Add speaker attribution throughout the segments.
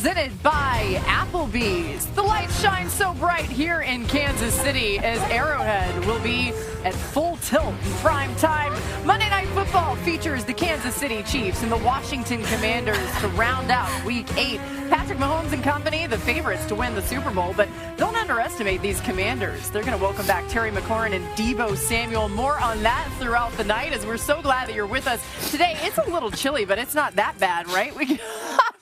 Speaker 1: presented by Applebee's. The lights shine so bright here in Kansas City as Arrowhead will be at full tilt in prime time. Monday Night Football features the Kansas City Chiefs and the Washington Commanders to round out Week 8. Patrick Mahomes and company, the favorites to win the Super Bowl, but don't underestimate these Commanders. They're going to welcome back Terry McLaurin and Deebo Samuel. More on that throughout the night as we're so glad that you're with us today. It's a little chilly, but it's not that bad, right? We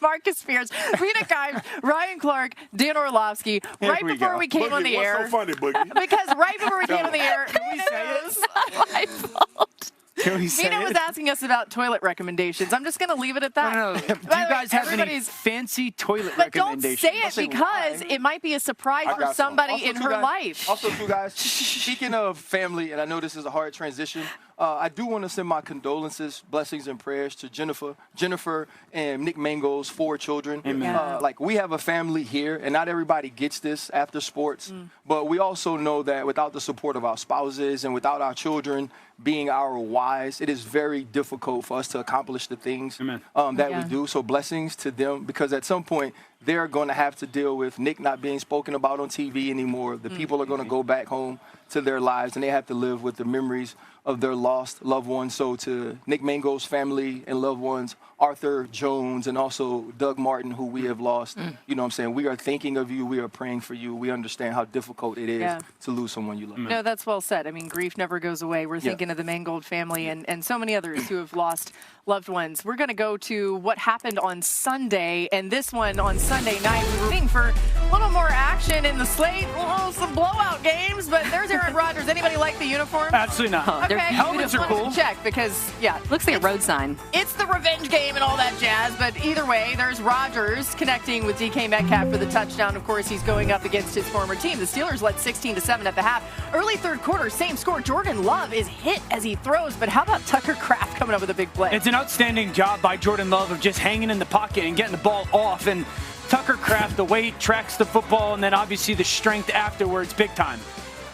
Speaker 1: Marcus Spears, Rita Kimes, Ryan Clark, Dan Orlovsky, right before we came on the air.
Speaker 2: What's so funny, Boogie?
Speaker 1: Because right before we came on the air, it's not my fault. Mina was asking us about toilet recommendations. I'm just going to leave it at that.
Speaker 3: No. Do you guys have any fancy toilet recommendations?
Speaker 1: But don't say it because it might be a surprise for somebody in her life.
Speaker 4: Also, too, guys, speaking of family, and I know this is a hard transition, I do want to send my condolences, blessings, and prayers to Jennifer and Nick Mango's 4 children.
Speaker 1: Amen.
Speaker 4: We have a family here, and not everybody gets this after sports, but we also know that without the support of our spouses and without our children being our wives, it is very difficult for us to accomplish the things that we do. So blessings to them, because at some point they're going to have to deal with Nick not being spoken about on TV anymore. The people are going to go back home to their lives, and they have to live with the memories of their lost loved ones. So to Nick Mango's family and loved ones, Arthur Jones, and also Doug Martin, who we have lost, you know what I'm saying? We are thinking of you. We are praying for you. We understand how difficult it is to lose someone you love.
Speaker 1: No, that's well said. I mean, grief never goes away. We're thinking of the Mangold family and so many others who have lost loved ones. We're going to go to what happened on Sunday, and this one on Sunday night, we were waiting for a little more action in the slate, some blowout games, but there's Aaron Rodgers. Anybody like the uniform?
Speaker 3: Absolutely not.
Speaker 1: Okay,
Speaker 3: helmets are cool.
Speaker 1: Check, because,
Speaker 5: looks like a road sign.
Speaker 1: It's the revenge game and all that jazz, but either way, there's Rodgers connecting with DK Metcalf for the touchdown. Of course, he's going up against his former team. The Steelers led 16-7 at the half. Early third quarter, same score. Jordan Love is hit as he throws, but how about Tucker Kraft coming up with a big play?
Speaker 3: It's an outstanding job by Jordan Love of just hanging in the pocket and getting the ball off. And Tucker Kraft, the weight, tracks the football, and then obviously the strength afterwards, big time.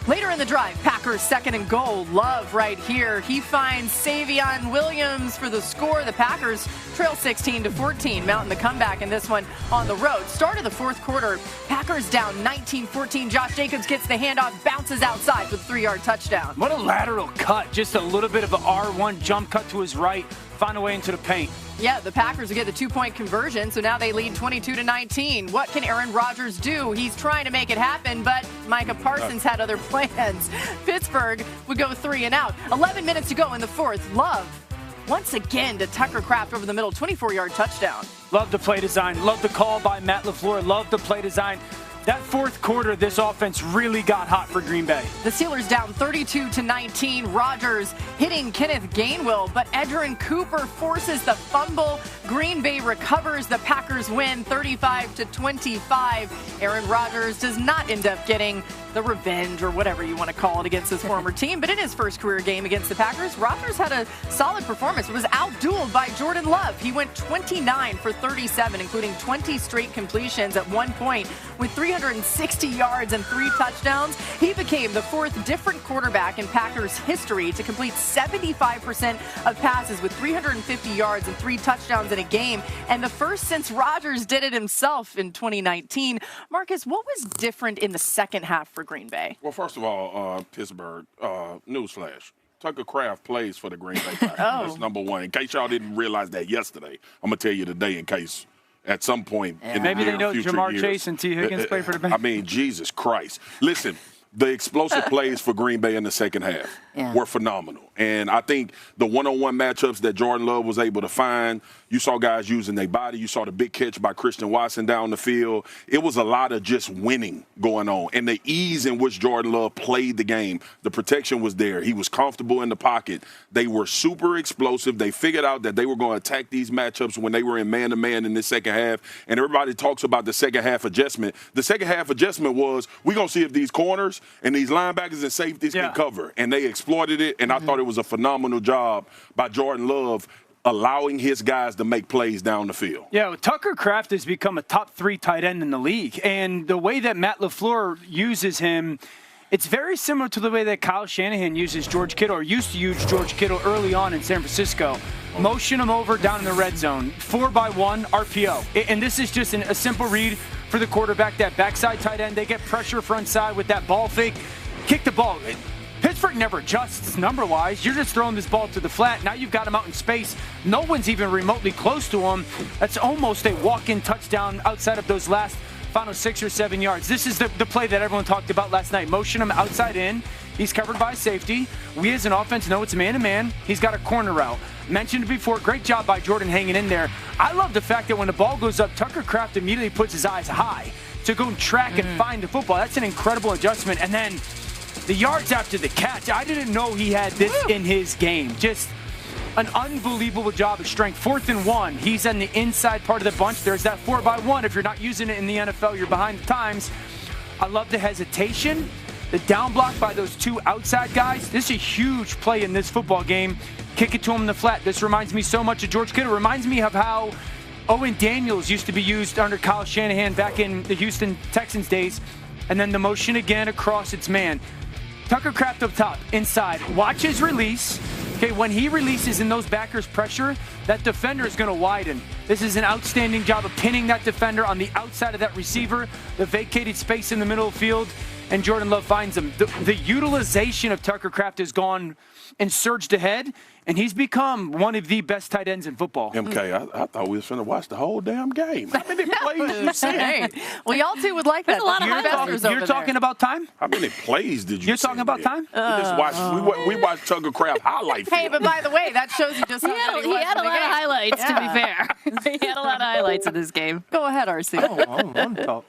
Speaker 1: Later in the drive, Packers 2nd and goal. Love right here. He finds Savion Williams for the score. The Packers trail 16-14, mounting the comeback in this one on the road. Start of the fourth quarter, Packers down 19-14. Josh Jacobs gets the handoff, bounces outside with a 3-yard touchdown.
Speaker 3: What a lateral cut. Just a little bit of an R1 jump cut to his right. Find a way into the paint.
Speaker 1: Yeah, the Packers will get the 2-point conversion, so now they lead 22-19. What can Aaron Rodgers do? He's trying to make it happen, but Micah Parsons had other plans. Pittsburgh would go 3 and out. 11 minutes to go in the fourth. Love once again to Tucker Kraft over the middle, 24-yard touchdown.
Speaker 3: Love the play design. Love the call by Matt LaFleur. Love the play design. That fourth quarter, this offense really got hot for Green Bay.
Speaker 1: The Steelers down 32-19. Rodgers hitting Kenneth Gainwell, but Edgerrin Cooper forces the fumble. Green Bay recovers. The Packers win 35-25. Aaron Rodgers does not end up getting the revenge or whatever you want to call it against his former team, but in his first career game against the Packers, Rodgers had a solid performance. It was outdueled by Jordan Love. He went 29 for 37, including 20 straight completions at one point with 360 yards and 3 touchdowns. He became the 4th different quarterback in Packers history to complete 75% of passes with 350 yards and 3 touchdowns in a game, and the first since Rodgers did it himself in 2019. Marcus, what was different in the second half for Green Bay?
Speaker 2: Well, first of all, Pittsburgh, newsflash. Tucker Kraft plays for the Green Bay Packers. That's number one. In case y'all didn't realize that yesterday, I'm going to tell you today in case at some point in the
Speaker 3: maybe they know
Speaker 2: future
Speaker 3: Jamar
Speaker 2: years,
Speaker 3: Chase and T. Higgins play for the Bengals.
Speaker 2: I mean, Jesus Christ. Listen, the explosive plays for Green Bay in the second half were phenomenal. And I think the one-on-one matchups that Jordan Love was able to find, you saw guys using their body. You saw the big catch by Christian Watson down the field. It was a lot of just winning going on. And the ease in which Jordan Love played the game, the protection was there. He was comfortable in the pocket. They were super explosive. They figured out that they were going to attack these matchups when they were in man-to-man in the second half. And everybody talks about the second half adjustment. The second half adjustment was, we're going to see if these corners and these linebackers and safeties can cover. And they exploited it, and I thought it was a phenomenal job by Jordan Love allowing his guys to make plays down the field.
Speaker 3: Yeah, Tucker Kraft has become a top 3 tight end in the league, and the way that Matt LaFleur uses him, it's very similar to the way that Kyle Shanahan uses George Kittle, or used to use George Kittle early on in San Francisco. motion them over down in the red zone. 4x1 RPO. And this is just a simple read for the quarterback, that backside tight end. They get pressure front side with that ball fake. Kick the ball. Pittsburgh never adjusts number-wise. You're just throwing this ball to the flat. Now you've got him out in space. No one's even remotely close to him. That's almost a walk-in touchdown outside of those last final 6 or 7 yards. This is the play that everyone talked about last night. Motion him outside in. He's covered by safety. We as an offense know it's man-to-man. He's got a corner route. Mentioned it before, great job by Jordan hanging in there. I love the fact that when the ball goes up, Tucker Kraft immediately puts his eyes high to go and track and find the football. That's an incredible adjustment. And then the yards after the catch, I didn't know he had this in his game. Just an unbelievable job of strength. 4th and 1. He's on the inside part of the bunch. There's that 4x1. If you're not using it in the NFL, you're behind the times. I love the hesitation. The down block by those two outside guys. This is a huge play in this football game. Kick it to him in the flat. This reminds me so much of George Kittle. It reminds me of how Owen Daniels used to be used under Kyle Shanahan back in the Houston Texans days. And then the motion again across its man. Tucker Kraft up top, inside. Watch his release. Okay, when he releases and those backers pressure, that defender is going to widen. This is an outstanding job of pinning that defender on the outside of that receiver, the vacated space in the middle of the field, and Jordan Love finds him. The utilization of Tucker Kraft has gone and surged ahead, and he's become one of the best tight ends in football.
Speaker 2: MK, I thought we was finna watch the whole damn game. How many plays did you see?
Speaker 1: Hey, well, y'all two would like that.
Speaker 5: There's a lot of
Speaker 1: investors over
Speaker 3: You're
Speaker 1: there.
Speaker 3: talking about time?
Speaker 2: How many plays did you
Speaker 3: You're
Speaker 2: see?
Speaker 3: talking about time?
Speaker 2: We just watched, we watched Tucker Kraft highlight
Speaker 1: Hey,
Speaker 2: film.
Speaker 1: but by the way, that shows you just
Speaker 5: He
Speaker 1: how good
Speaker 5: had, he had a
Speaker 1: was in the
Speaker 5: lot of
Speaker 1: game.
Speaker 5: highlights, to be fair. He had a lot of highlights in this game.
Speaker 1: Go ahead, RC.
Speaker 4: I don't want to talk.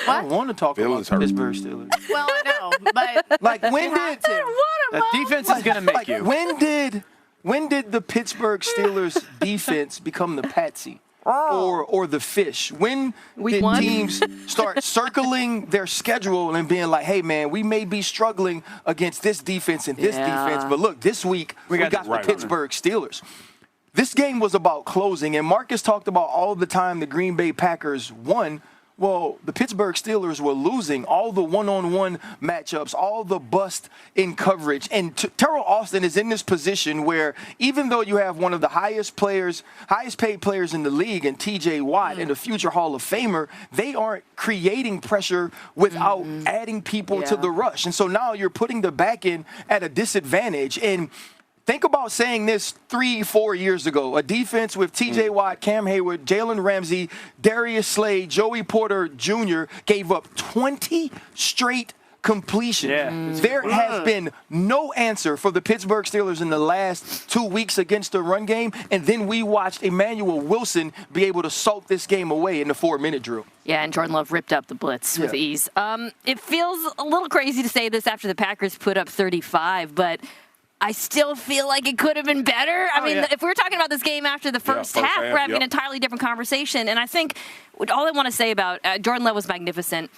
Speaker 4: I don't want to talk about the Pittsburgh Steelers.
Speaker 1: Well, I know, but
Speaker 4: Like, when
Speaker 1: you have
Speaker 4: did
Speaker 1: to.
Speaker 3: The defense is going to make you.
Speaker 4: when did the Pittsburgh Steelers defense become the patsy or the fish? When did teams start circling their schedule and being like, hey, man, we may be struggling against this defense and this defense, but look, this week we got the Pittsburgh Steelers. This game was about closing, and Marcus talked about all the time the Green Bay Packers won. Well, the Pittsburgh Steelers were losing all the one-on-one matchups, all the bust in coverage. And Terrell Austin is in this position where even though you have one of the highest paid players in the league, and TJ Watt and a future Hall of Famer, they aren't creating pressure without adding people to the rush. And so now you're putting the back end at a disadvantage. And think about saying this 3-4 years ago. A defense with T.J. Watt, Cam Hayward, Jalen Ramsey, Darius Slade, Joey Porter Jr. gave up 20 straight completions.
Speaker 3: Yeah.
Speaker 4: There has been no answer for the Pittsburgh Steelers in the last 2 weeks against the run game, and then we watched Emmanuel Wilson be able to salt this game away in the 4-minute drill.
Speaker 5: Yeah, and Jordan Love ripped up the blitz with ease. It feels a little crazy to say this after the Packers put up 35, but I still feel like it could have been better. I mean, if we were talking about this game after the first half, we're having an entirely different conversation. And I think all I want to say about Jordan Love was magnificent.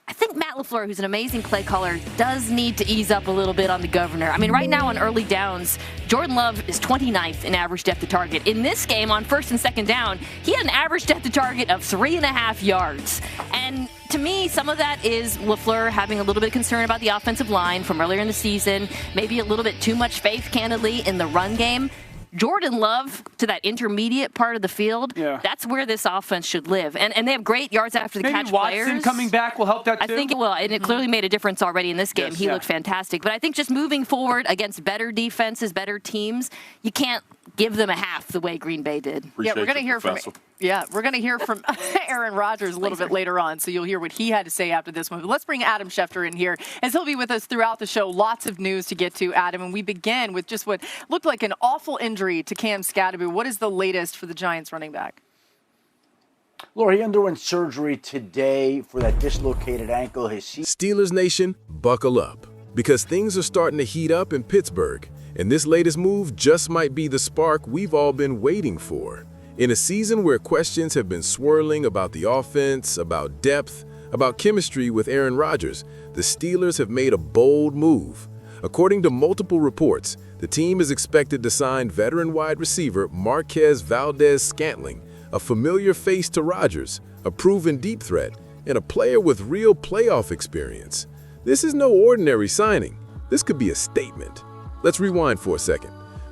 Speaker 5: I think Matt LaFleur, who's an amazing play caller, does need to ease up a little bit on the governor. I mean, right now on early downs, Jordan Love is 29th in average depth of target. In this game, on 1st and 2nd down, he had an average depth of target of 3.5 yards. And to me, some of that is LaFleur having a little bit of concern about the offensive line from earlier in the season, maybe a little bit too much faith, candidly, in the run game. Jordan Love to that intermediate part of the field, that's where this offense should live. And they have great yards after the catch players.
Speaker 3: Watson coming back will help that too.
Speaker 5: I think it will, and it clearly made a difference already in this game. He looked fantastic. But I think just moving forward against better defenses, better teams, you can't give them a half the way Green Bay did.
Speaker 2: Appreciate
Speaker 1: we're going to hear
Speaker 2: Professor.
Speaker 1: we're going to hear from Aaron Rodgers a little bit later on, so you'll hear what he had to say after this one. But let's bring Adam Schefter in here, as he'll be with us throughout the show. Lots of news to get to, Adam, and we begin with just what looked like an awful injury to Cam Scatterby. What is the latest for the Giants running back?
Speaker 6: Laura, he underwent surgery today for that dislocated ankle.
Speaker 7: Steelers Nation, buckle up, because things are starting to heat up in Pittsburgh, and this latest move just might be the spark we've all been waiting for. In a season where questions have been swirling about the offense, about depth, about chemistry with Aaron Rodgers, the Steelers have made a bold move. According to multiple reports, the team is expected to sign veteran wide receiver Marquez Valdes-Scantling, a familiar face to Rodgers, a proven deep threat, and a player with real playoff experience. This is no ordinary signing. This could be a statement. Let's rewind for a second.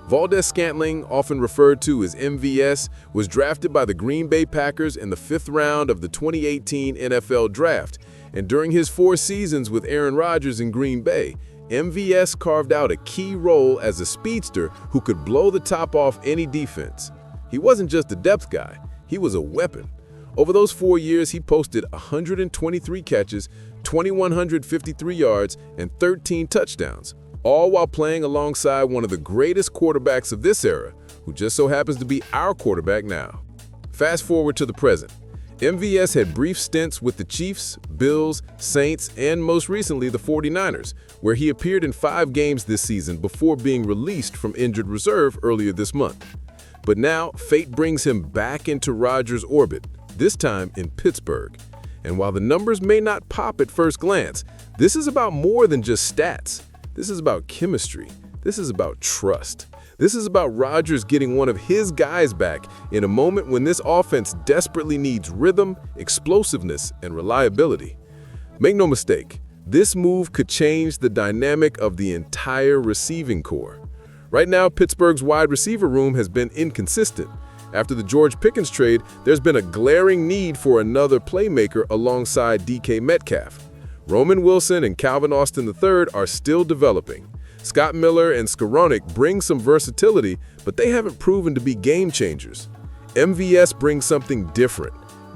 Speaker 7: Valdes-Scantling, often referred to as MVS, was drafted by the Green Bay Packers in the 5th round of the 2018 NFL Draft, and during his 4 seasons with Aaron Rodgers in Green Bay, MVS carved out a key role as a speedster who could blow the top off any defense. He wasn't just a depth guy, he was a weapon. Over those 4 years, he posted 123 catches, 2,153 yards, and 13 touchdowns, all while playing alongside one of the greatest quarterbacks of this era, who just so happens to be our quarterback now. Fast forward to the present. MVS had brief stints with the Chiefs, Bills, Saints, and most recently the 49ers, where he appeared in 5 games this season before being released from injured reserve earlier this month. But now, fate brings him back into Rodgers' orbit, this time in Pittsburgh. And while the numbers may not pop at first glance, this is about more than just stats. This is about chemistry. This is about trust. This is about Rodgers getting one of his guys back in a moment when this offense desperately needs rhythm, explosiveness, and reliability. Make no mistake, this move could change the dynamic of the entire receiving corps. Right now, Pittsburgh's wide receiver room has been inconsistent. After the George Pickens trade, there's been a glaring need for another playmaker alongside DK Metcalf. Roman Wilson and Calvin Austin III are still developing. Scott Miller and Skoranek bring some versatility, but they haven't proven to be game changers. MVS brings something different: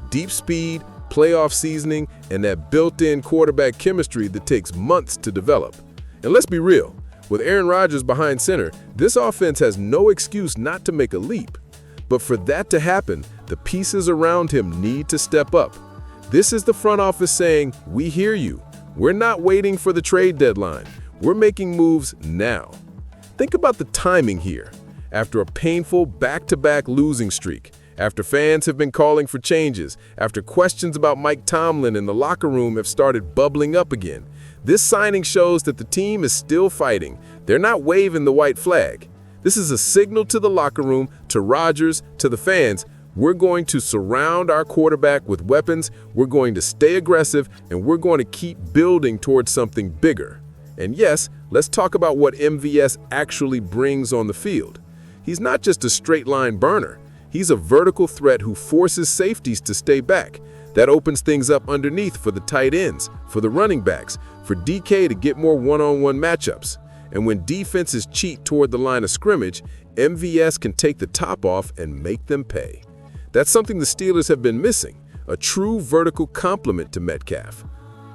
Speaker 7: deep speed, playoff seasoning, and that built-in quarterback chemistry that takes months to develop. And let's be real, with Aaron Rodgers behind center, this offense has no excuse not to make a leap. But for that to happen, the pieces around him need to step up. This is the front office saying, "We hear you. We're not waiting for the trade deadline. We're making moves now." Think about the timing here. After a painful back-to-back losing streak, after fans have been calling for changes, after questions about Mike Tomlin in the locker room have started bubbling up again, this signing shows that the team is still fighting. They're not waving the white flag. This is a signal to the locker room, to Rodgers, to the fans. We're going to surround our quarterback with weapons, we're going to stay aggressive, and we're going to keep building towards something bigger. And yes, let's talk about what MVS actually brings on the field. He's not just a straight-line burner. He's a vertical threat who forces safeties to stay back. That opens things up underneath for the tight ends, for the running backs, for DK to get more one-on-one matchups. And when defenses cheat toward the line of scrimmage, MVS can take the top off and make them pay. That's something the Steelers have been missing, a true vertical complement to Metcalf.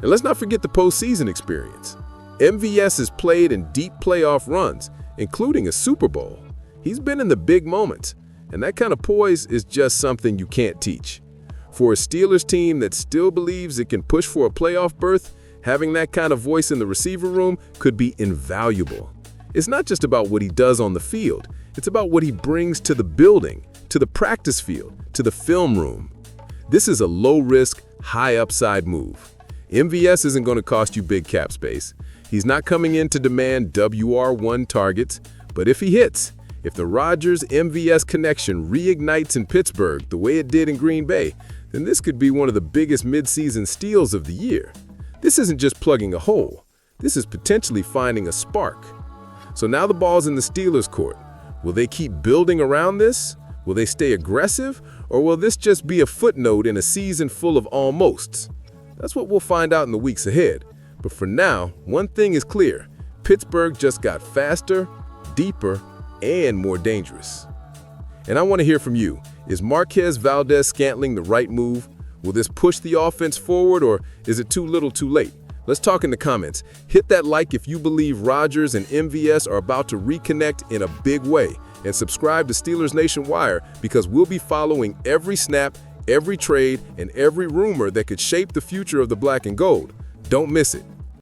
Speaker 7: And let's not forget the postseason experience. MVS has played in deep playoff runs, including a Super Bowl. He's been in the big moments, and that kind of poise is just something you can't teach. For a Steelers team that still believes it can push for a playoff berth, having that kind of voice in the receiver room could be invaluable. It's not just about what he does on the field, it's about what he brings to the building, to the practice field, to the film room. This is a low-risk, high-upside move. MVS isn't going to cost you big cap space. He's not coming in to demand WR1 targets, but if he hits, if the Rodgers-MVS connection reignites in Pittsburgh the way it did in Green Bay, then this could be one of the biggest midseason steals of the year. This isn't just plugging a hole. This is potentially finding a spark. So now the ball's in the Steelers' court. Will they keep building around this? Will they stay aggressive? Or will this just be a footnote in a season full of almosts? That's what we'll find out in the weeks ahead. But for now, one thing is clear. Pittsburgh just got faster, deeper, and more dangerous. And I want to hear from you. Is Marquez Valdes-Scantling the right move? Will this push the offense forward, or is it too little too late? Let's talk in the comments. Hit that like if you believe Rodgers and MVS are about to reconnect in a big way. And subscribe to Steelers Nation Wire, because we'll be following every snap, every trade, and every rumor that could shape the future of the black and gold. Don't miss it.